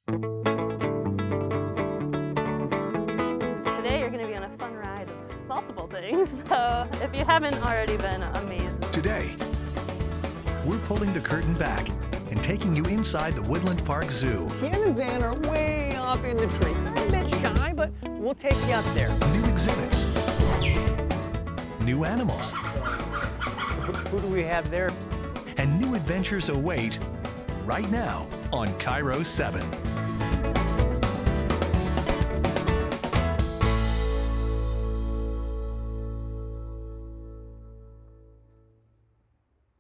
Today you're going to be on a fun ride of multiple things, so if you haven't already been amazed. Today, we're pulling the curtain back and taking you inside the Woodland Park Zoo. Tiana and Zan are way up in the tree. They're a bit shy, but we'll take you up there. New exhibits, new animals, Who do we have there? and new adventures await right now on KIRO 7.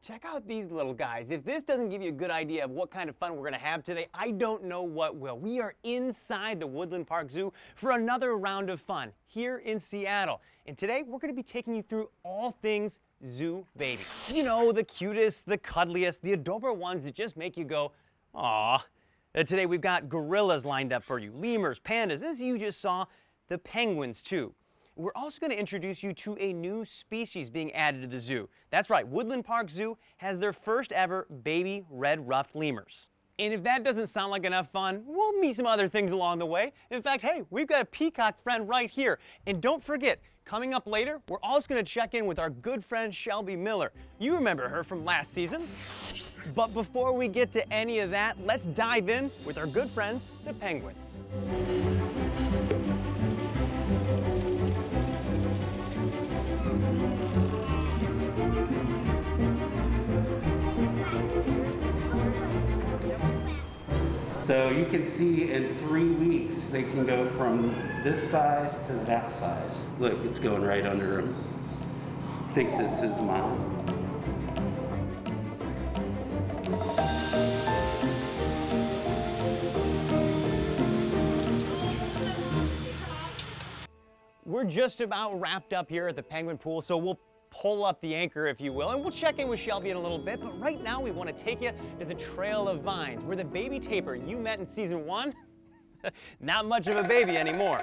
Check out these little guys. If this doesn't give you a good idea of what kind of fun we're going to have today, I don't know what will. We are inside the Woodland Park Zoo for another round of fun here in Seattle. And today we're going to be taking you through all things zoo baby. You know, the cutest, the cuddliest, the adorable ones that just make you go, aw. Today we've got gorillas lined up for you, lemurs, pandas, as you just saw, the penguins too. We're also going to introduce you to a new species being added to the zoo. That's right, Woodland Park Zoo has their first ever baby red-ruffed lemurs. And if that doesn't sound like enough fun, we'll meet some other things along the way. In fact, hey, we've got a peacock friend right here. And don't forget, coming up later, we're also going to check in with our good friend Shelby Miller. You remember her from last season. But before we get to any of that, let's dive in with our good friends, the penguins. So you can see in 3 weeks, they can go from this size to that size. Look, it's going right under him. Thinks it's his mom. We're just about wrapped up here at the penguin pool, so we'll pull up the anchor, if you will, and we'll check in with Shelby in a little bit. But right now, we want to take you to the Trail of Vines, where the baby tapir you met in season 1, not much of a baby anymore.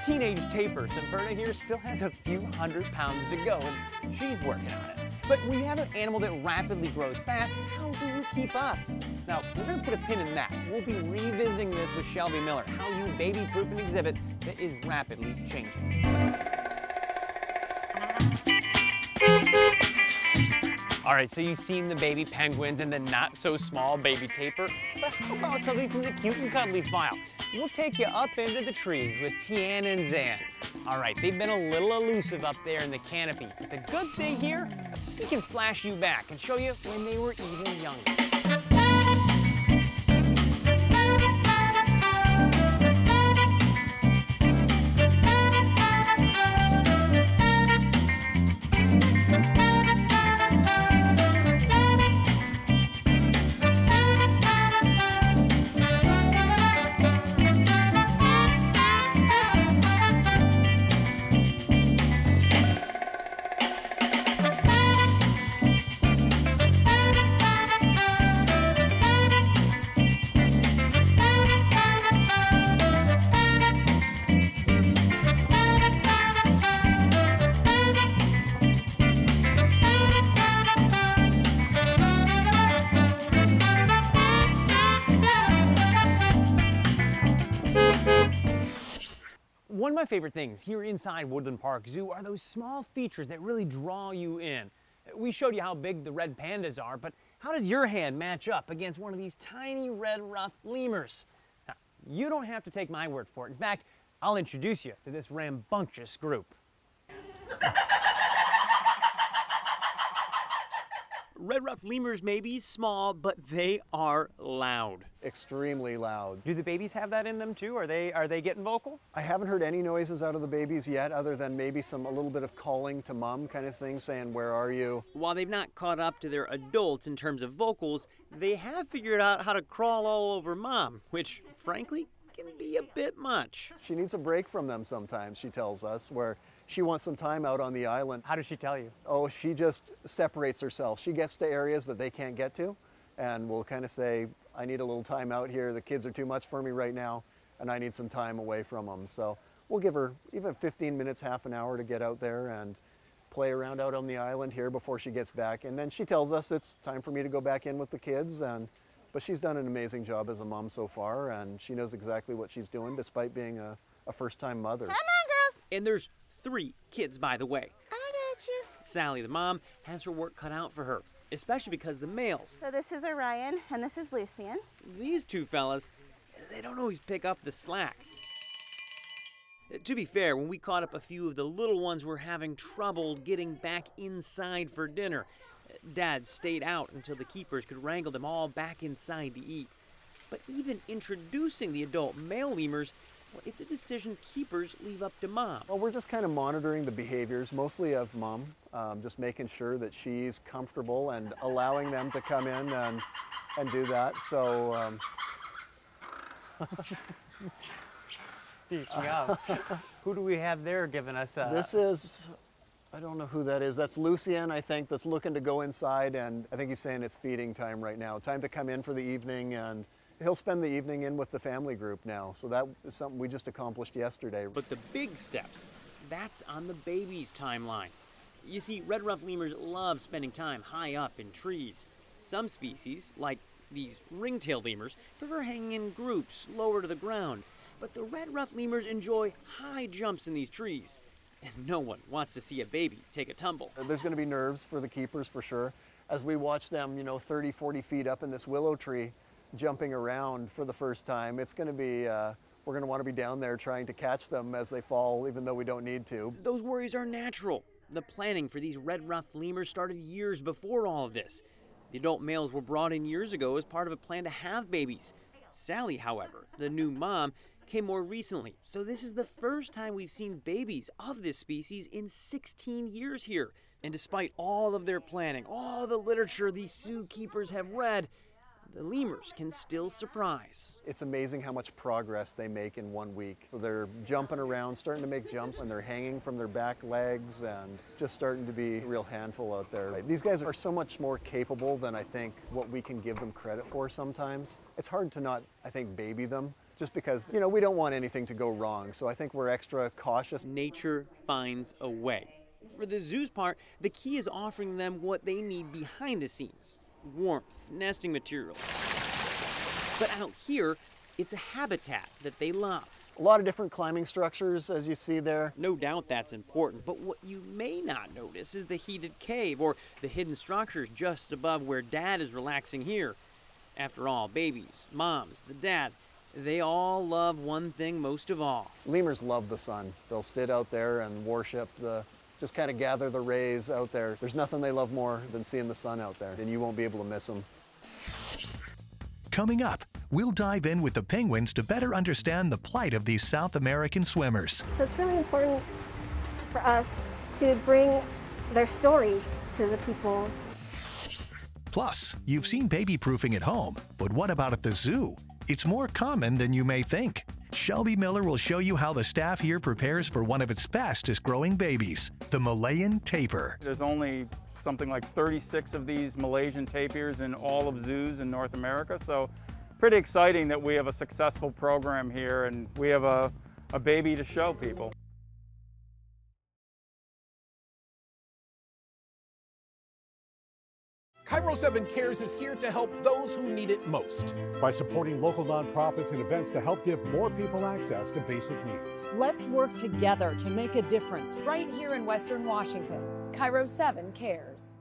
Teenage tapir Semperna here still has a few hundred pounds to go, and she's working on it. But when you have an animal that rapidly grows fast, how do you keep up? Now, we're going to put a pin in that. We'll be revisiting this with Shelby Miller, how you baby-proof an exhibit that is rapidly changing. All right, so you've seen the baby penguins and the not-so-small baby tapir, but how about something from the cute and cuddly file? We'll take you up into the trees with Tiana and Zan. All right, they've been a little elusive up there in the canopy, but the good thing here, we can flash you back and show you when they were even younger. One of my favorite things here inside Woodland Park Zoo are those small features that really draw you in. We showed you how big the red pandas are, but how does your hand match up against one of these tiny red-ruffed lemurs? Now, you don't have to take my word for it. In fact, I'll introduce you to this rambunctious group. red ruffed lemurs may be small, but they are loud. Extremely loud. Do the babies have that in them too? Are they getting vocal? I haven't heard any noises out of the babies yet, other than maybe a little bit of calling to mom kind of thing, saying, "Where are you?" While they've not caught up to their adults in terms of vocals, they have figured out how to crawl all over mom, which frankly can be a bit much. She needs a break from them sometimes, she tells us, where she wants some time out on the island. How does she tell you? Oh, she just separates herself. She gets to areas that they can't get to, and will kind of say, "I need a little time out here. The kids are too much for me right now, and I need some time away from them." So we'll give her even 15 minutes, half an hour to get out there and play around out on the island here before she gets back. And then she tells us it's time for me to go back in with the kids. But she's done an amazing job as a mom so far, and she knows exactly what she's doing despite being a first-time mother. Come on, girls. And there's 3 kids, by the way. I got you. Sally, the mom, has her work cut out for her, especially because the males, So this is Orion, and this is Lucian. these 2 fellas, they don't always pick up the slack. To be fair, when we caught up a few of the little ones were having trouble getting back inside for dinner. Dad stayed out until the keepers could wrangle them all back inside to eat. But even introducing the adult male lemurs, well, it's a decision keepers leave up to mom. Well, we're just kind of monitoring the behaviors, mostly of mom, just making sure that she's comfortable and allowing them to come in and do that. So, Speaking of, who do we have there giving us this is, I don't know who that is. That's Lucian, I think, that's looking to go inside, and I think he's saying it's feeding time right now. Time to come in for the evening, and he'll spend the evening in with the family group now. So that is something we just accomplished yesterday. But the big steps, that's on the baby's timeline. You see, red ruffed lemurs love spending time high up in trees. Some species, like these ring-tailed lemurs, prefer hanging in groups lower to the ground. But the red ruffed lemurs enjoy high jumps in these trees. And no one wants to see a baby take a tumble. There's going to be nerves for the keepers for sure. As we watch them, 30, 40 feet up in this willow tree, jumping around for the first time, it's going to be, we're going to want to be down there trying to catch them as they fall, even though we don't need to. Those worries are natural. The planning for these red ruffed lemurs started years before all of this. The adult males were brought in years ago as part of a plan to have babies. Sally, however, the new mom, came more recently, so this is the first time we've seen babies of this species in 16 years here. And despite all of their planning, all the literature these zoo keepers have read, the lemurs can still surprise. It's amazing how much progress they make in 1 week. So they're jumping around, starting to make jumps, and they're hanging from their back legs and just starting to be a real handful out there. These guys are so much more capable than I think what we can give them credit for sometimes. It's hard to not, I think, baby them, just because, we don't want anything to go wrong. So I think we're extra cautious. Nature finds a way. For the zoo's part, the key is offering them what they need behind the scenes. Warmth, nesting materials. But out here, it's a habitat that they love. A lot of different climbing structures, as you see there. No doubt that's important, but what you may not notice is the heated cave or the hidden structures just above where Dad is relaxing here. After all, babies, moms, the dad, they all love one thing most of all. Lemurs love the sun. They'll sit out there and worship just kind of gather the rays out there. There's nothing they love more than seeing the sun out there, and you won't be able to miss them. Coming up, we'll dive in with the penguins to better understand the plight of these South American swimmers. So it's really important for us to bring their story to the people. Plus, you've seen baby proofing at home, but what about at the zoo? It's more common than you may think. Shelby Miller will show you how the staff here prepares for one of its fastest growing babies, the Malayan tapir. There's only something like 36 of these Malaysian tapirs in all of zoos in North America, so pretty exciting that we have a successful program here and we have a baby to show people. KIRO 7 Cares is here to help those who need it most. By supporting local nonprofits and events to help give more people access to basic needs. Let's work together to make a difference right here in Western Washington. KIRO 7 Cares.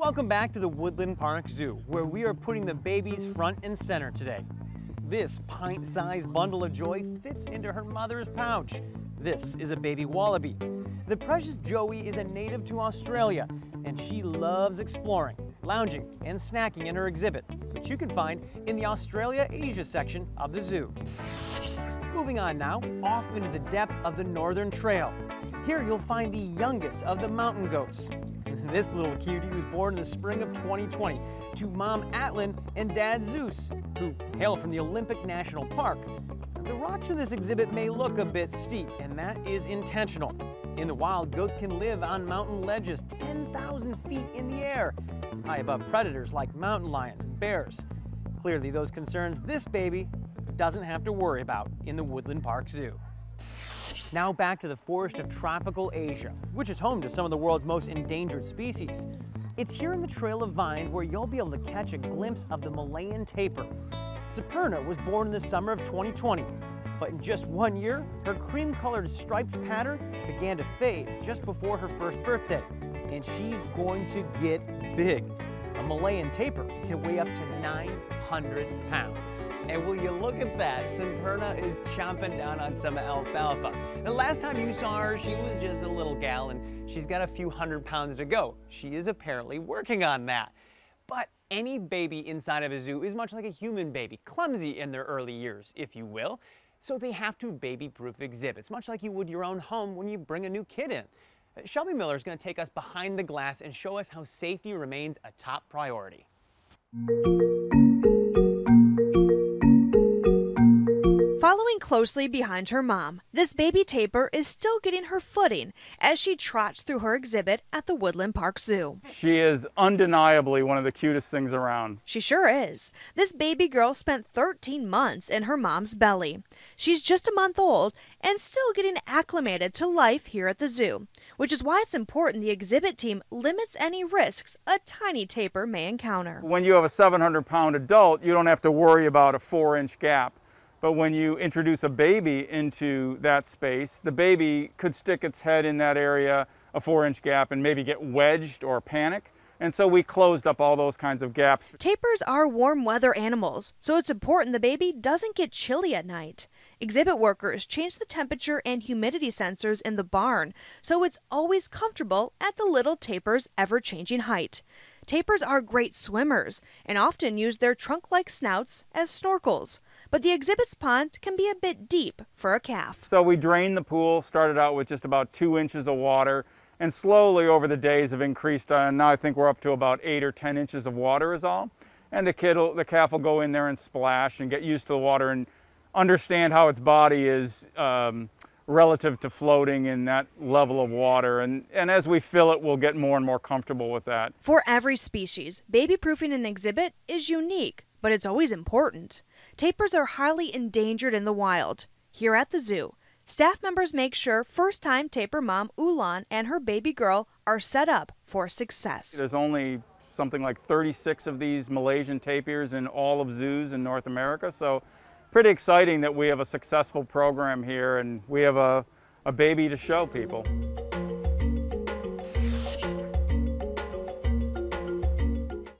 Welcome back to the Woodland Park Zoo, where we are putting the babies front and center today. This pint-sized bundle of joy fits into her mother's pouch. This is a baby wallaby. The precious Joey is a native to Australia, and she loves exploring, lounging, and snacking in her exhibit, which you can find in the Australia-Asia section of the zoo. Moving on now, off into the depth of the Northern Trail. Here you'll find the youngest of the mountain goats. This little cutie was born in the spring of 2020 to Mom Atlin and Dad Zeus, who hail from the Olympic National Park. The rocks in this exhibit may look a bit steep, and that is intentional. In the wild, goats can live on mountain ledges 10,000 feet in the air, high above predators like mountain lions and bears. Clearly, those concerns this baby doesn't have to worry about in the Woodland Park Zoo. Now back to the forest of tropical Asia, which is home to some of the world's most endangered species. It's here in the Trail of Vines where you'll be able to catch a glimpse of the Malayan tapir. Superna was born in the summer of 2020, but in just 1 year, her cream-colored striped pattern began to fade just before her first birthday, and she's going to get big. A Malayan tapir can weigh up to 900 pounds. And will you look at that, Superna is chomping down on some alfalfa. The last time you saw her, she was just a little gal, and she's got a few 100 pounds to go. She is apparently working on that. But any baby inside of a zoo is much like a human baby, clumsy in their early years, if you will. So they have to baby-proof exhibits, much like you would your own home when you bring a new kid in. Shelby Miller is going to take us behind the glass and show us how safety remains a top priority. Following closely behind her mom, this baby tapir is still getting her footing as she trots through her exhibit at the Woodland Park Zoo. She is undeniably one of the cutest things around. She sure is. This baby girl spent 13 months in her mom's belly. She's just a month old and still getting acclimated to life here at the zoo, which is why it's important the exhibit team limits any risks a tiny tapir may encounter. When you have a 700-pound adult, you don't have to worry about a 4-inch gap. But when you introduce a baby into that space, the baby could stick its head in that area, a 4-inch gap, and maybe get wedged or panic. And so we closed up all those kinds of gaps. Tapirs are warm weather animals, so it's important the baby doesn't get chilly at night. Exhibit workers change the temperature and humidity sensors in the barn, so it's always comfortable at the little tapir's ever-changing height. Tapirs are great swimmers and often use their trunk-like snouts as snorkels. But the exhibit's pond can be a bit deep for a calf. So we drained the pool, started out with just about 2 inches of water, and slowly over the days have increased. Now I think we're up to about 8 or 10 inches of water is all. And the calf will go in there and splash and get used to the water and understand how its body is relative to floating in that level of water. And as we fill it, we'll get more and more comfortable with that. For every species, baby-proofing an exhibit is unique, but it's always important. Tapirs are highly endangered in the wild. Here at the zoo, staff members make sure first-time tapir mom Ulan and her baby girl are set up for success. There's only something like 36 of these Malaysian tapirs in all of zoos in North America, so pretty exciting that we have a successful program here and we have a baby to show people.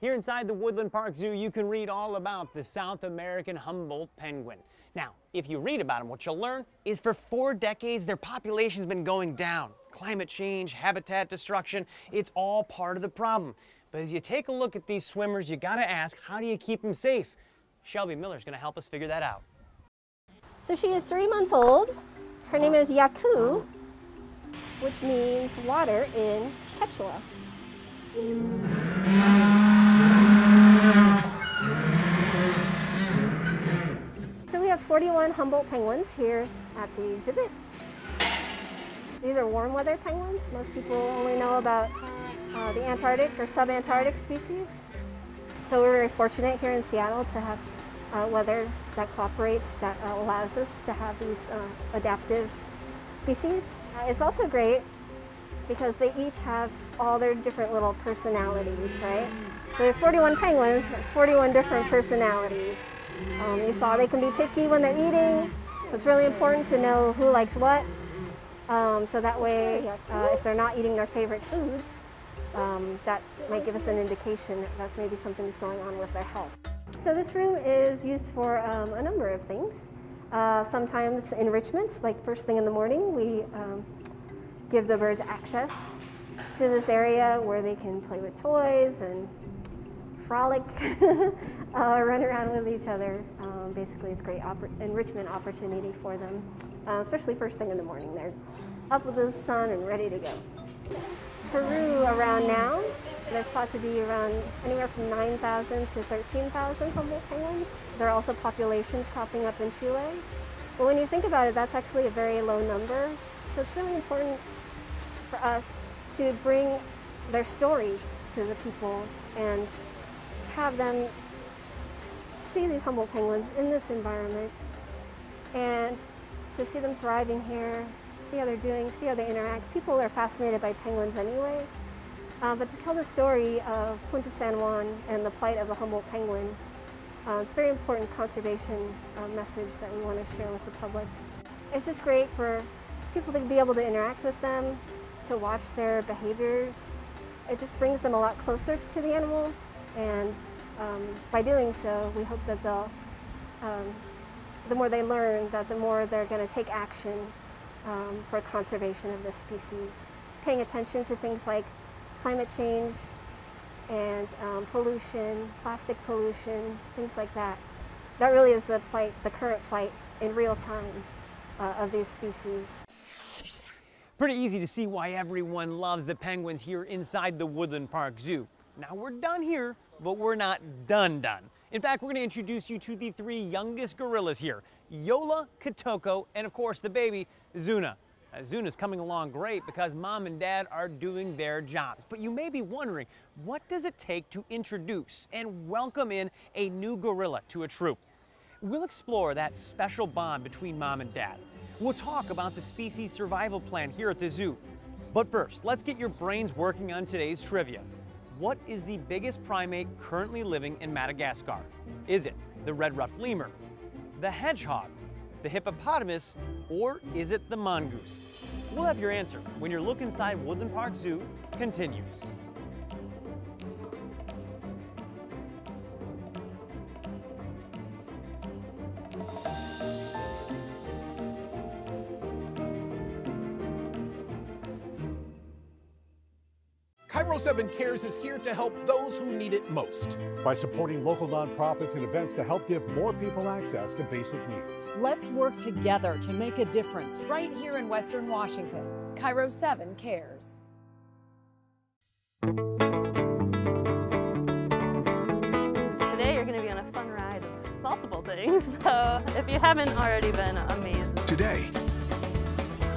Here inside the Woodland Park Zoo, you can read all about the South American Humboldt penguin. Now, if you read about them, what you'll learn is for 4 decades, their population's been going down. Climate change, habitat destruction, it's all part of the problem. But as you take a look at these swimmers, you gotta ask, how do you keep them safe? Shelby Miller's gonna help us figure that out. So she is 3 months old. Her name is Yaku, which means water in Quechua. So we have 41 Humboldt penguins here at the exhibit. These are warm weather penguins. Most people only know about the Antarctic or subantarctic species. So we're very fortunate here in Seattle to have weather that cooperates, that allows us to have these adaptive species. It's also great because they each have all their different little personalities, right? So we have 41 penguins, 41 different personalities. You saw they can be picky when they're eating. So it's really important to know who likes what. So that way, if they're not eating their favorite foods, that might give us an indication that maybe something's going on with their health. So this room is used for a number of things. Sometimes enrichments, like first thing in the morning, we give the birds access to this area where they can play with toys and frolic, run around with each other. Basically, it's a great enrichment opportunity for them, especially first thing in the morning. They're up with the sun and ready to go. Peru around now, there's thought to be around anywhere from 9,000 to 13,000 Humboldt penguins. There are also populations cropping up in Chile. But when you think about it, that's actually a very low number. So it's really important for us to bring their story to the people and have them see these Humboldt penguins in this environment and to see them thriving here, see how they're doing, see how they interact. People are fascinated by penguins anyway, but to tell the story of Punta San Juan and the plight of the Humboldt penguin, it's a very important conservation message that we want to share with the public. It's just great for people to be able to interact with them, to watch their behaviors. It just brings them a lot closer to the animal, and by doing so, we hope that they'll, the more they learn, that the more they're going to take action for conservation of this species. Paying attention to things like climate change and pollution, plastic pollution, things like that. That really is the plight, the current plight in real time of these species. Pretty easy to see why everyone loves the penguins here inside the Woodland Park Zoo. Now we're done here, but we're not done. In fact, we're going to introduce you to the three youngest gorillas here, Yola, Kitoko, and of course the baby, Zuna. Zuna's coming along great because mom and dad are doing their jobs. But you may be wondering, what does it take to introduce and welcome in a new gorilla to a troop? We'll explore that special bond between mom and dad. We'll talk about the species survival plan here at the zoo. But first, let's get your brains working on today's trivia. What is the biggest primate currently living in Madagascar? Is it the red-ruffed lemur, the hedgehog, the hippopotamus, or is it the mongoose? We'll have your answer when your look inside Woodland Park Zoo continues. KIRO 7 Cares is here to help those who need it most. By supporting local nonprofits and events to help give more people access to basic needs. Let's work together to make a difference right here in Western Washington. KIRO 7 Cares. Today you're going to be on a fun ride of multiple things, so if you haven't already been amazed. Today,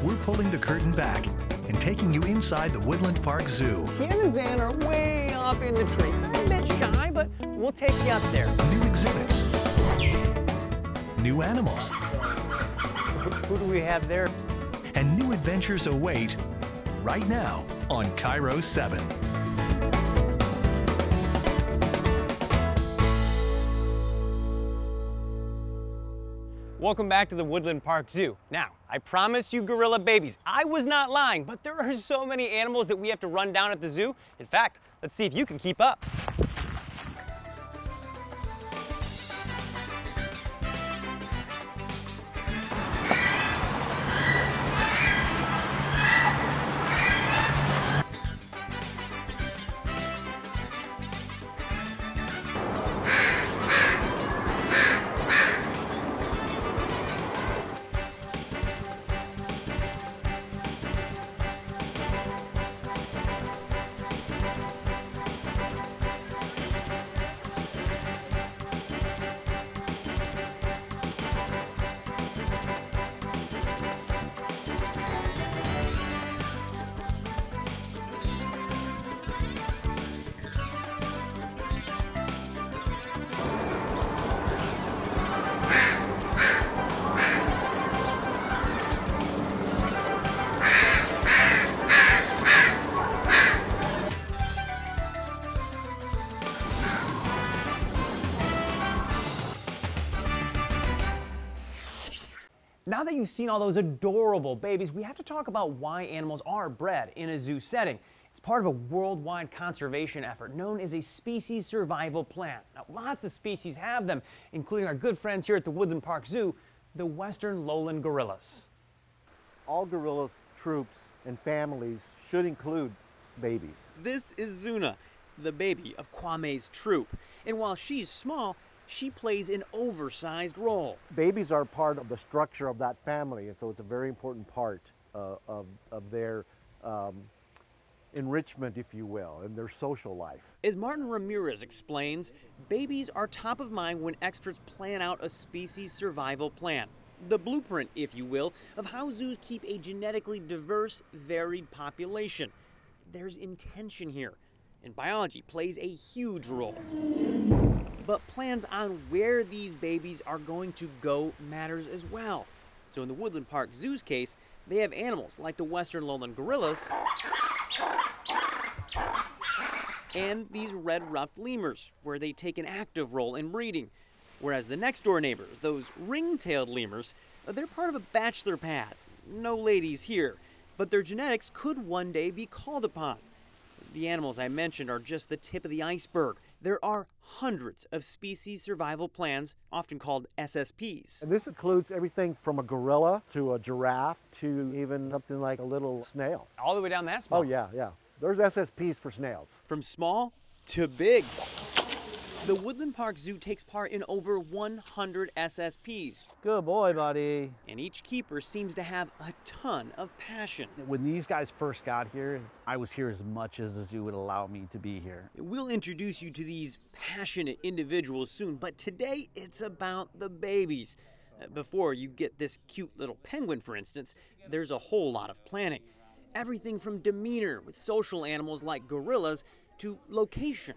we're pulling the curtain back and taking you inside the Woodland Park Zoo. Tiana and Zan are way up in the tree. They're a bit shy, but we'll take you up there. New exhibits. New animals. Who do we have there? And new adventures await right now on KIRO 7. Welcome back to the Woodland Park Zoo. Now, I promised you gorilla babies. I was not lying, but there are so many animals that we have to run down at the zoo. In fact, let's see if you can keep up. Now that you've seen all those adorable babies, we have to talk about why animals are bred in a zoo setting. It's part of a worldwide conservation effort known as a species survival plan. Now, lots of species have them, including our good friends here at the Woodland Park Zoo, the western lowland gorillas. All gorillas, troops, and families should include babies. This is Zuna, the baby of Kwame's troop. And while she's small, she plays an oversized role. Babies are part of the structure of that family, and so it's a very important part of their enrichment, if you will, in their social life. As Martin Ramirez explains, babies are top of mind when experts plan out a species survival plan. The blueprint, if you will, of how zoos keep a genetically diverse, varied population. There's intention here, and biology plays a huge role. But plans on where these babies are going to go matters as well. So in the Woodland Park Zoo's case, they have animals like the western lowland gorillas and these red-ruffed lemurs, where they take an active role in breeding. Whereas the next-door neighbors, those ring-tailed lemurs, they're part of a bachelor pad. No ladies here, but their genetics could one day be called upon. The animals I mentioned are just the tip of the iceberg. There are hundreds of species survival plans, often called SSPs. And this includes everything from a gorilla to a giraffe to even something like a little snail. All the way down that small. Oh, yeah, yeah. There's SSPs for snails. From small to big. The Woodland Park Zoo takes part in over 100 SSPs. Good boy, buddy. And each keeper seems to have a ton of passion. When these guys first got here, I was here as much as the zoo would allow me to be here. We'll introduce you to these passionate individuals soon, but today it's about the babies. Before you get this cute little penguin, for instance, there's a whole lot of planning. Everything from demeanor with social animals like gorillas to location,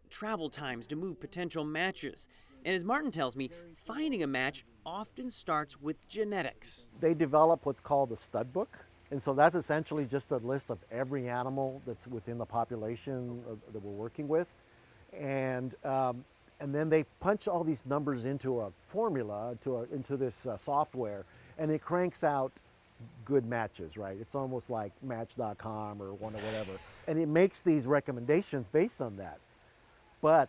travel times to move potential matches. And as Martin tells me, finding a match often starts with genetics. They develop what's called a stud book. And so that's essentially just a list of every animal that's within the population that we're working with. And then they punch all these numbers into a formula, into this software, and it cranks out good matches, right? It's almost like Match.com or one or whatever. And it makes these recommendations based on that. But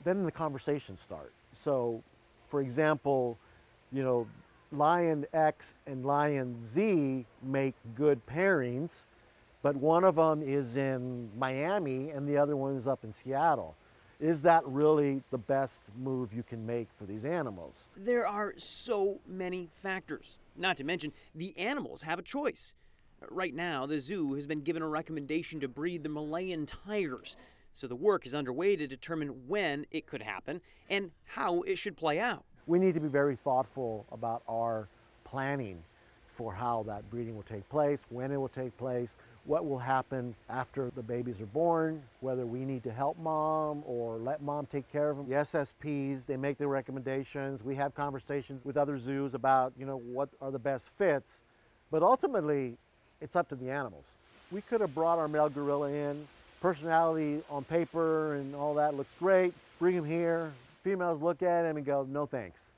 then the conversations start. So, for example, you know, Lion X and Lion Z make good pairings, but one of them is in Miami and the other one is up in Seattle. Is that really the best move you can make for these animals? There are so many factors. Not to mention, the animals have a choice. Right now, the zoo has been given a recommendation to breed the Malayan tigers. So the work is underway to determine when it could happen and how it should play out. We need to be very thoughtful about our planning for how that breeding will take place, when it will take place, what will happen after the babies are born, whether we need to help mom or let mom take care of them. The SSPs, they make their recommendations. We have conversations with other zoos about, you know, what are the best fits, but ultimately it's up to the animals. We could have brought our male gorilla in, personality on paper and all that looks great, bring him here, females look at him and go, no thanks.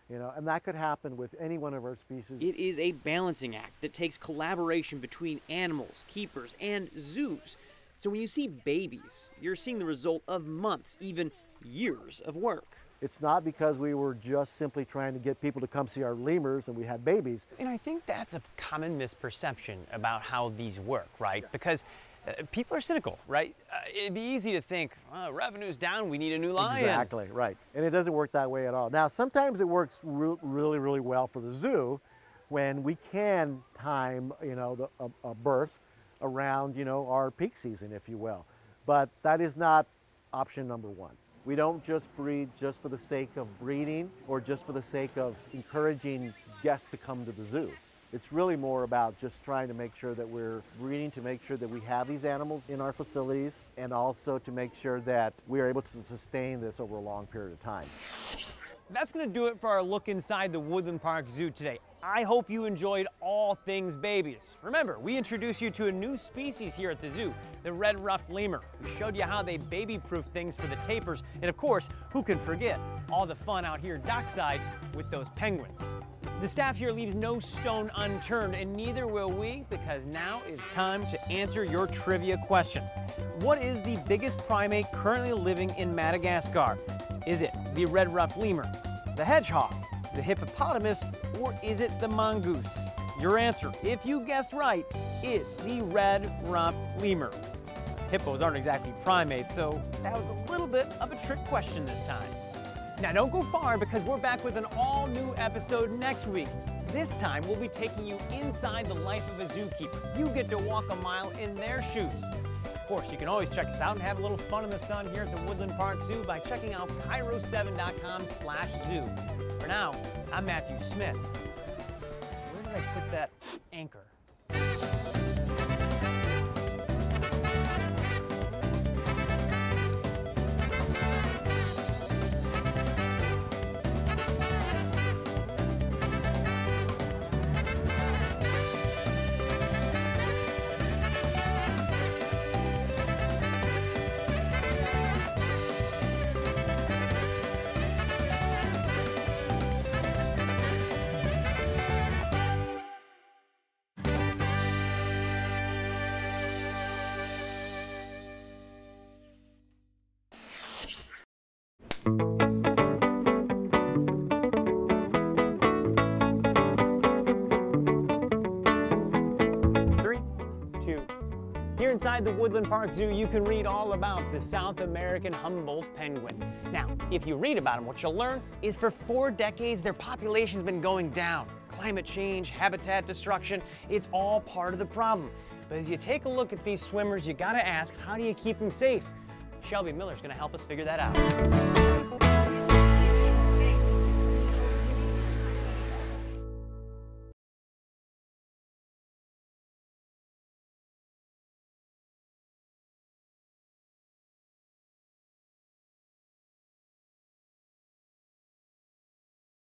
You know, and that could happen with any one of our species. It is a balancing act that takes collaboration between animals, keepers, and zoos. So when you see babies, you're seeing the result of months, even years of work. It's not because we were just simply trying to get people to come see our lemurs and we had babies. And I think that's a common misperception about how these work, right? Because people are cynical, right? It'd be easy to think, oh, revenue's down, we need a new lion. Exactly, right. And it doesn't work that way at all. Now, sometimes it works really, really well for the zoo when we can time, you know, a birth around, you know, our peak season, if you will. But that is not option number one. We don't just breed just for the sake of breeding or just for the sake of encouraging guests to come to the zoo. It's really more about just trying to make sure that we're breeding to make sure that we have these animals in our facilities and also to make sure that we are able to sustain this over a long period of time. That's going to do it for our look inside the Woodland Park Zoo today. I hope you enjoyed all things babies. Remember, we introduced you to a new species here at the zoo, the red-ruffed lemur. We showed you how they baby-proof things for the tapirs, and of course, who can forget all the fun out here dockside with those penguins. The staff here leaves no stone unturned, and neither will we, because now is time to answer your trivia question. What is the biggest primate currently living in Madagascar? Is it the red-ruffed lemur, the hedgehog, the hippopotamus, or is it the mongoose? Your answer, if you guessed right, is the red-ruffed lemur. Hippos aren't exactly primates, so that was a little bit of a trick question this time. Now don't go far, because we're back with an all-new episode next week. This time we'll be taking you inside the life of a zookeeper. You get to walk a mile in their shoes. Of course, you can always check us out and have a little fun in the sun here at the Woodland Park Zoo by checking out KIRO7.com/zoo. For now, I'm Matthew Smith. Where did I put that anchor? Here inside the Woodland Park Zoo, you can read all about the South American Humboldt penguin. Now, if you read about them, what you'll learn is for 4 decades, their population's been going down. Climate change, habitat destruction, it's all part of the problem. But as you take a look at these swimmers, you gotta ask, how do you keep them safe? Shelby Miller's gonna help us figure that out.